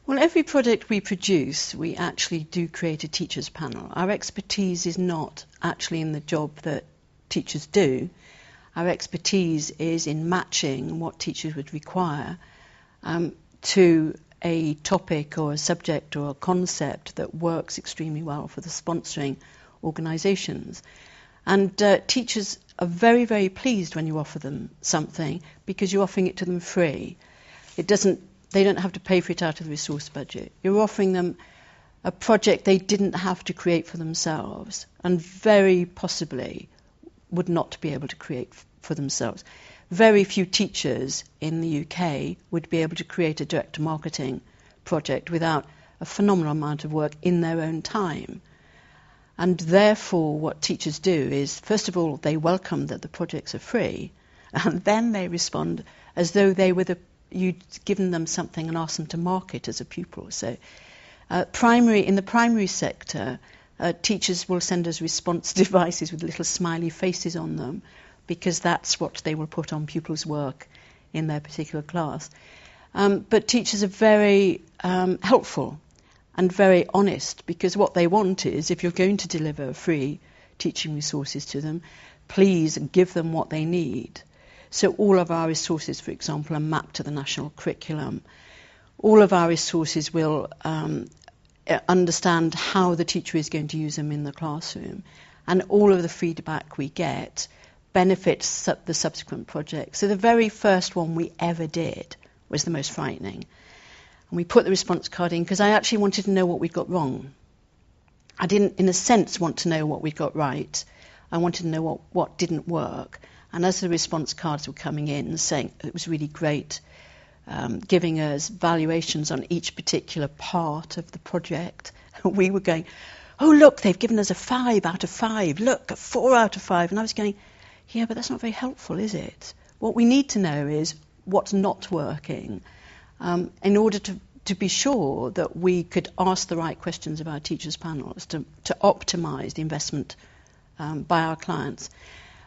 Well, every project we produce, we actually do create a teachers panel. Our expertise is not actually in the job that teachers do. Our expertise is in matching what teachers would require to a topic or a subject or a concept that works extremely well for the sponsoring organisations. And teachers are very, very pleased when you offer them something because you're offering it to them free. They don't have to pay for it out of the resource budget. You're offering them a project they didn't have to create for themselves and very possibly would not be able to create for themselves. Very few teachers in the UK would be able to create a direct marketing project without a phenomenal amount of work in their own time. And therefore what teachers do is, first of all, they welcome that the projects are free, and then they respond as though you'd given them something and asked them to market as a pupil. So in the primary sector, teachers will send us response devices with little smiley faces on them because that's what they will put on pupils' work in their particular class. But teachers are very helpful and very honest, because what they want is, if you're going to deliver free teaching resources to them, please give them what they need. So all of our resources, for example, are mapped to the national curriculum. All of our resources will understand how the teacher is going to use them in the classroom. And all of the feedback we get benefits the subsequent projects. So the very first one we ever did was the most frightening. And we put the response card in because I actually wanted to know what we'd got wrong. I didn't, in a sense, want to know what we'd got right. I wanted to know what didn't work. And as the response cards were coming in, saying it was really great, giving us valuations on each particular part of the project, we were going, oh, look, they've given us a 5 out of 5. Look, a 4 out of 5. And I was going, yeah, but that's not very helpful, is it? What we need to know is what's not working in order to be sure that we could ask the right questions of our teachers' panels to optimise the investment by our clients.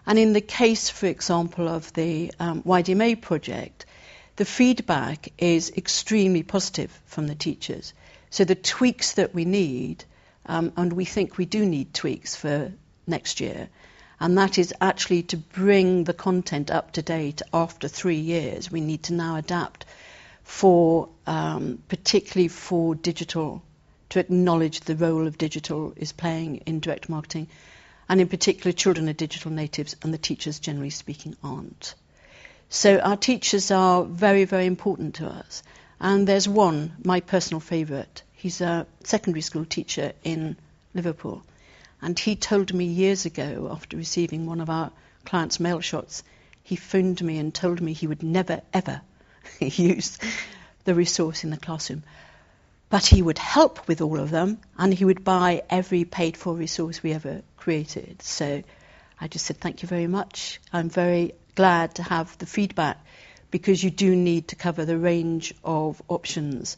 And in the case, for example, of the YDMA project, the feedback is extremely positive from the teachers. So the tweaks that we need, and we think we do need tweaks for next year, and that is actually to bring the content up to date after 3 years. We need to now adapt particularly for digital, to acknowledge the role of digital is playing in direct marketing. And in particular, children are digital natives, and the teachers, generally speaking, aren't. So our teachers are very, very important to us. And there's one, my personal favourite. He's a secondary school teacher in Liverpool. And he told me years ago, after receiving one of our clients' mail shots, he phoned me and told me he would never, ever use the resource in the classroom. But he would help with all of them, and he would buy every paid-for resource we ever created. So I just said, thank you very much. I'm very glad to have the feedback, because you do need to cover the range of options.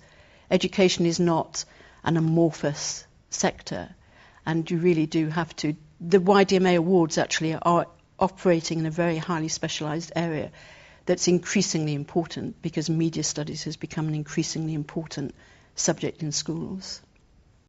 Education is not an amorphous sector, and you really do have to. The YDMA Awards actually are operating in a very highly specialised area that's increasingly important, because media studies has become an increasingly important subject in schools.